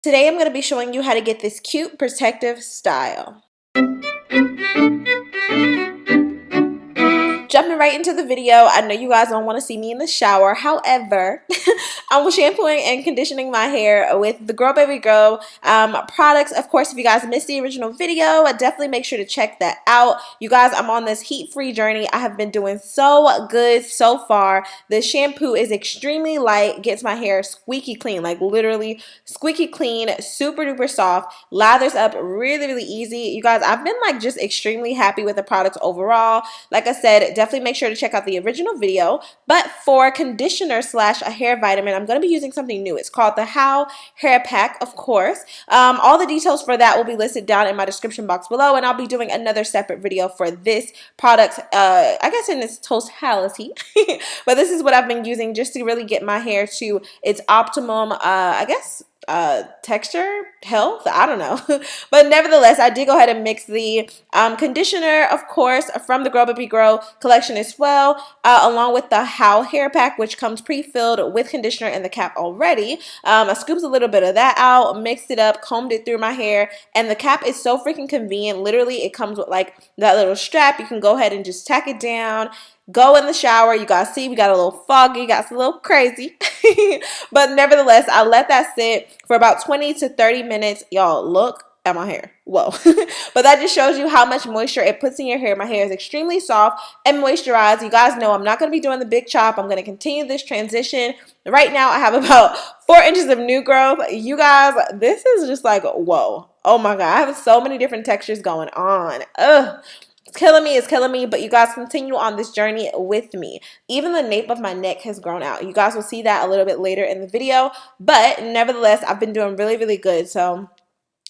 Today I'm going to be showing you how to get this cute protective style. Jumping right into the video, I know you guys don't want to see me in the shower. However, I'm shampooing and conditioning my hair with the Grow Baby Grow products. Of course, if you guys missed the original video, definitely make sure to check that out. You guys, I'm on this heat-free journey. I have been doing so good so far. The shampoo is extremely light, gets my hair squeaky clean, like literally squeaky clean, super duper soft, lathers up really easy. You guys, I've been like just extremely happy with the products overall. Like I said, definitely make sure to check out the original video. But for conditioner slash a hair vitamin, I'm going to be using something new. It's called the How Hair Pack, of course. All the details for that will be listed down in my description box below, and I'll be doing another separate video for this product, I guess in its totality. But this is what I've been using just to really get my hair to its optimum, I guess, texture, health, I don't know. But nevertheless, I did go ahead and mix the conditioner, of course, from the Grow Baby Grow collection as well, along with the How Hair Pack, which comes pre-filled with conditioner in the cap already. I scooped a little bit of that out, mixed it up, combed it through my hair, and the cap is so freaking convenient. Literally, it comes with like that little strap. You can go ahead and just tack it down, go in the shower. You guys see we got a little foggy, got a little crazy. But nevertheless, I let that sit for about 20 to 30 minutes. Y'all, look at my hair. Whoa. But that just shows you how much moisture it puts in your hair. My hair is extremely soft and moisturized. You guys know I'm not going to be doing the big chop. I'm going to continue this transition. Right now, I have about 4 inches of new growth. You guys, this is just like, whoa. Oh my God. I have so many different textures going on. Ugh. It's killing me, but you guys continue on this journey with me. Even the nape of my neck has grown out. You guys will see that a little bit later in the video, but nevertheless, I've been doing really good. So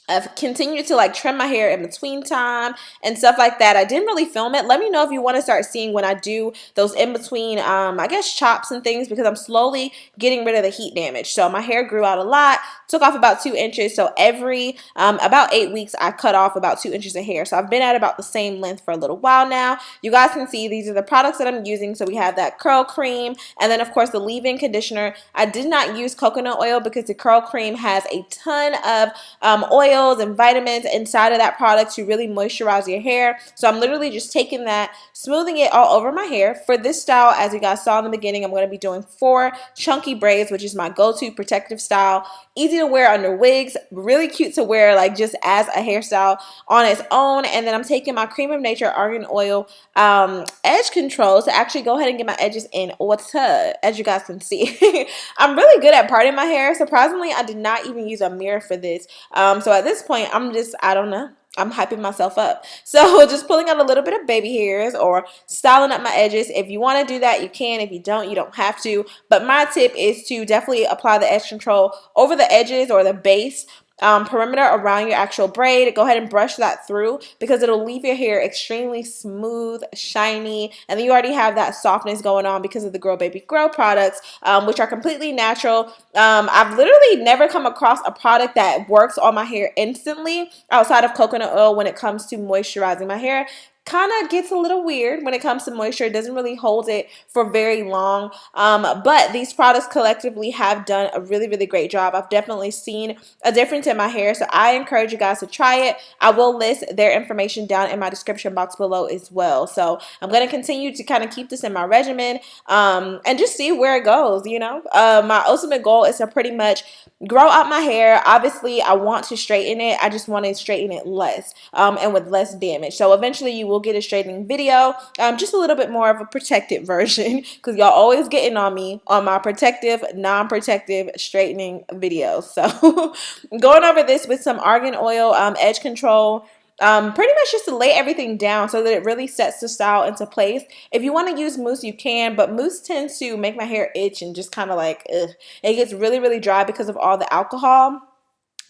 I've continued to like trim my hair in between time and stuff like that. I didn't really film it. Let me know if you want to start seeing when I do those in between, I guess, chops and things, because I'm slowly getting rid of the heat damage. So my hair grew out a lot, took off about 2 inches. So every about 8 weeks, I cut off about 2 inches of hair. So I've been at about the same length for a little while now. You guys can see these are the products that I'm using. So we have that curl cream, and then of course the leave-in conditioner. I did not use coconut oil because the curl cream has a ton of oil and vitamins inside of that product to really moisturize your hair. So I'm literally just taking that, smoothing it all over my hair. For this style, as you guys saw in the beginning, I'm going to be doing 4 chunky braids, which is my go-to protective style. Easy to wear under wigs, really cute to wear like just as a hairstyle on its own. And then I'm taking my Cream of Nature Argan Oil edge control to actually go ahead and get my edges in. What's up? As you guys can see, I'm really good at parting my hair. Surprisingly, I did not even use a mirror for this. So at this point, I don't know. I'm hyping myself up. So just pulling out a little bit of baby hairs or styling up my edges. If you want to do that, you can. If you don't, you don't have to. But my tip is to definitely apply the edge control over the edges or the base perimeter around your actual braid. Go ahead and brush that through because it'll leave your hair extremely smooth, shiny, and then you already have that softness going on because of the Grow Baby Grow products, which are completely natural. I've literally never come across a product that works on my hair instantly outside of coconut oil when it comes to moisturizing my hair. Kind of gets a little weird when it comes to moisture. It doesn't really hold it for very long, but these products collectively have done a really great job. I've definitely seen a difference in my hair, so I encourage you guys to try it. I will list their information down in my description box below as well. So I'm going to continue to kind of keep this in my regimen and just see where it goes. You know, my ultimate goal is to pretty much grow out my hair. Obviously, I want to straighten it. I just want to straighten it less and with less damage. So eventually you will get a straightening video, just a little bit more of a protected version, because y'all always getting on me on my protective, non-protective straightening videos. So going over this with some argan oil edge control, pretty much just to lay everything down so that it really sets the style into place. If you want to use mousse, you can, but mousse tends to make my hair itch and just kind of like, ugh. It gets really dry because of all the alcohol.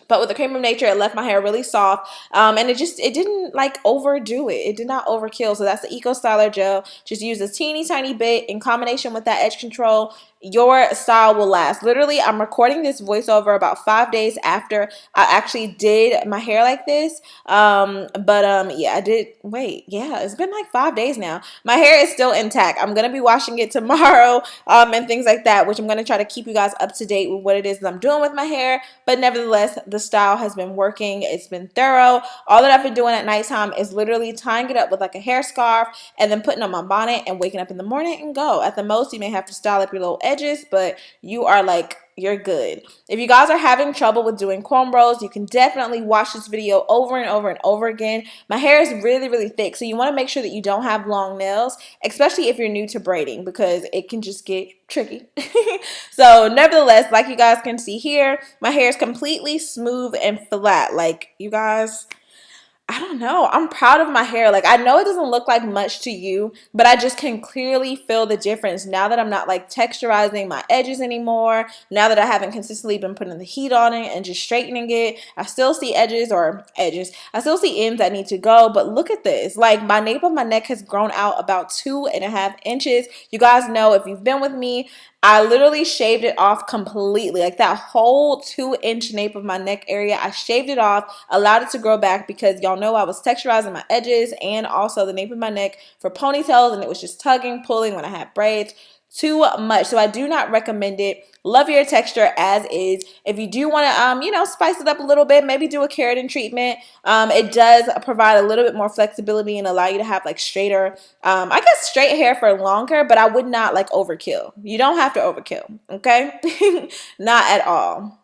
But with the Cream of Nature, it left my hair really soft, and it didn't like overdo it. It did not overkill. So that's the Eco Styler Gel. Just use a teeny tiny bit in combination with that edge control. your style will last. Literally, I'm recording this voiceover about 5 days after I actually did my hair like this. Yeah, I did. Wait, yeah, it's been like 5 days now. My hair is still intact. I'm gonna be washing it tomorrow, and things like that, which I'm gonna try to keep you guys up to date with what it is that I'm doing with my hair. But nevertheless, the style has been working. It's been thorough. All that I've been doing at nighttime is literally tying it up with like a hair scarf and then putting on my bonnet and waking up in the morning and go. At the most, you may have to style up your little edges, but you are like, you're good. If you guys are having trouble with doing cornrows, you can definitely watch this video over and over and over again. My hair is really, really thick, so you want to make sure that you don't have long nails, especially if you're new to braiding, because it can just get tricky. So nevertheless, like you guys can see here, my hair is completely smooth and flat. Like, you guys, I don't know. I'm proud of my hair. Like, I know it doesn't look like much to you, but I just can clearly feel the difference now that I'm not like texturizing my edges anymore. Now that I haven't consistently been putting the heat on it and just straightening it. I still see edges. I still see ends that need to go, but look at this. Like, my nape of my neck has grown out about 2.5 inches. You guys know, if you've been with me, I literally shaved it off completely. Like, that whole 2-inch nape of my neck area, I shaved it off, allowed it to grow back because y'all know I was texturizing my edges and also the nape of my neck for ponytails, and it was just tugging, pulling when I had braids. Too much. So I do not recommend it. Love your texture as is. If you do want to, spice it up a little bit, maybe do a keratin treatment. It does provide a little bit more flexibility and allow you to have like straighter, I guess straight hair for longer, but I would not like overkill. You don't have to overkill, okay? Not at all.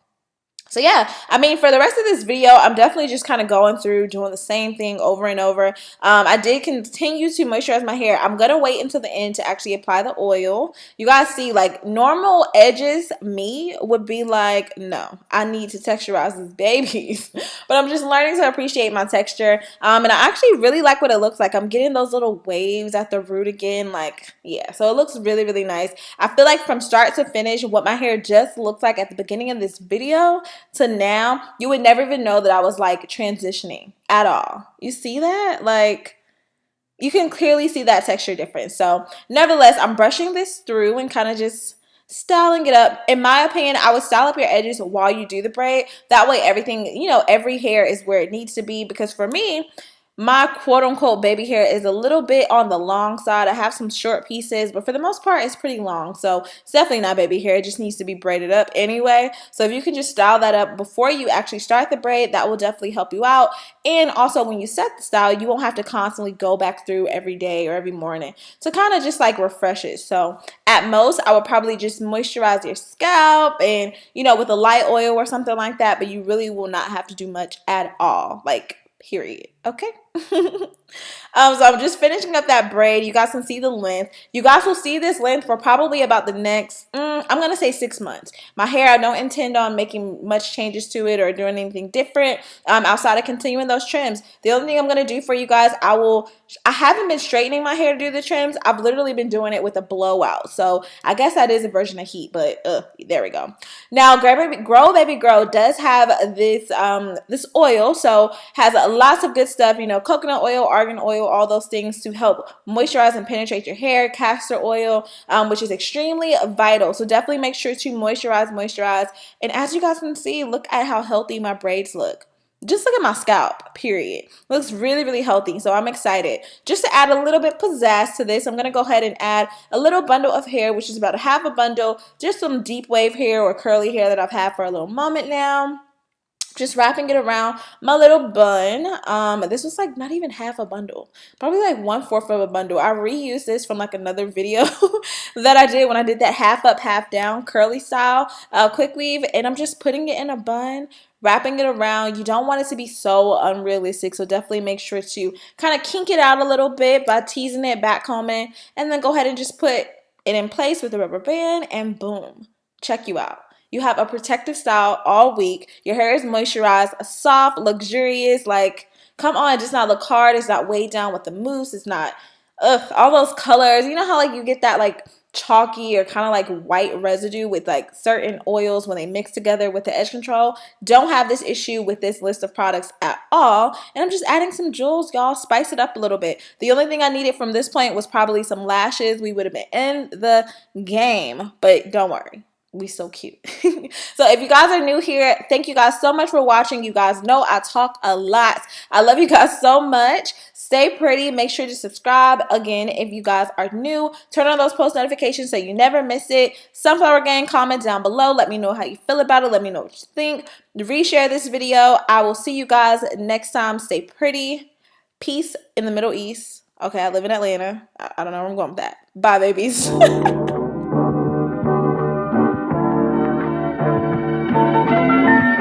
So yeah, I mean, for the rest of this video, I'm definitely just kind of going through doing the same thing over and over. I did continue to moisturize my hair. I'm going to wait until the end to actually apply the oil. You guys see, like, normal edges, me, would be like, no, I need to texturize these babies. But I'm just learning to appreciate my texture. And I actually really like what it looks like. I'm getting those little waves at the root again. Like, yeah, so it looks really, really nice. I feel like from start to finish, what my hair just looked like at the beginning of this video to now, you would never even know that I was like transitioning at all. You see that? Like, you can clearly see that texture difference. So nevertheless, I'm brushing this through and kind of just styling it up. In my opinion, I would style up your edges while you do the braid. That way everything, every hair is where it needs to be, because for me, my quote-unquote baby hair is a little bit on the long side. I have some short pieces, but for the most part, it's pretty long. So it's definitely not baby hair. It just needs to be braided up anyway. So if you can just style that up before you actually start the braid, that will definitely help you out. And also, when you set the style, you won't have to constantly go back through every day or every morning to kind of just like refresh it. So at most, I would probably just moisturize your scalp and, with a light oil or something like that, but you really will not have to do much at all. Like, period. Okay. So I'm just finishing up that braid. You guys can see the length. You guys will see this length for probably about the next, I'm going to say 6 months. My hair, I don't intend on making much changes to it or doing anything different outside of continuing those trims. The only thing I'm going to do for you guys, I haven't been straightening my hair to do the trims. I've literally been doing it with a blowout. So I guess that is a version of heat, but there we go. Now, Grow Baby Grow does have this this oil, so has lots of good stuff, coconut oil, argan oil, all those things to help moisturize and penetrate your hair, castor oil, which is extremely vital. So definitely make sure to moisturize. And as you guys can see, look at how healthy my braids look. Just look at my scalp, period. Looks really, really healthy, so I'm excited. Just to add a little bit pizzazz to this, I'm going to go ahead and add a little bundle of hair, which is about a half a bundle, just some deep wave hair or curly hair that I've had for a little moment now. Just wrapping it around my little bun. This was like not even half a bundle, probably like 1/4 of a bundle. I reused this from like another video that I did when I did that half up, half down curly style quick weave, and I'm just putting it in a bun, wrapping it around. You don't want it to be so unrealistic, so definitely make sure to kind of kink it out a little bit by teasing it, back combing, and then go ahead and just put it in place with a rubber band, and boom, check you out. You have a protective style all week. Your hair is moisturized, soft, luxurious. Like, come on, it does not look hard. It's not weighed down with the mousse. It's not, all those colors. You know how like you get that like chalky or kind of like white residue with like certain oils when they mix together with the edge control. Don't have this issue with this list of products at all. And I'm just adding some jewels, y'all. Spice it up a little bit. The only thing I needed from this point was probably some lashes. We would have been in the game, but don't worry. We so cute. So if you guys are new here, thank you guys so much for watching. You guys know I talk a lot. I love you guys so much. Stay pretty. Make sure to subscribe. Again, if you guys are new, turn on those post notifications so you never miss it. Sunflower Gang, comment down below. Let me know how you feel about it. Let me know what you think. Reshare this video. I will see you guys next time. Stay pretty. Peace in the Middle East. Okay, I live in Atlanta. I don't know where I'm going with that. Bye, babies.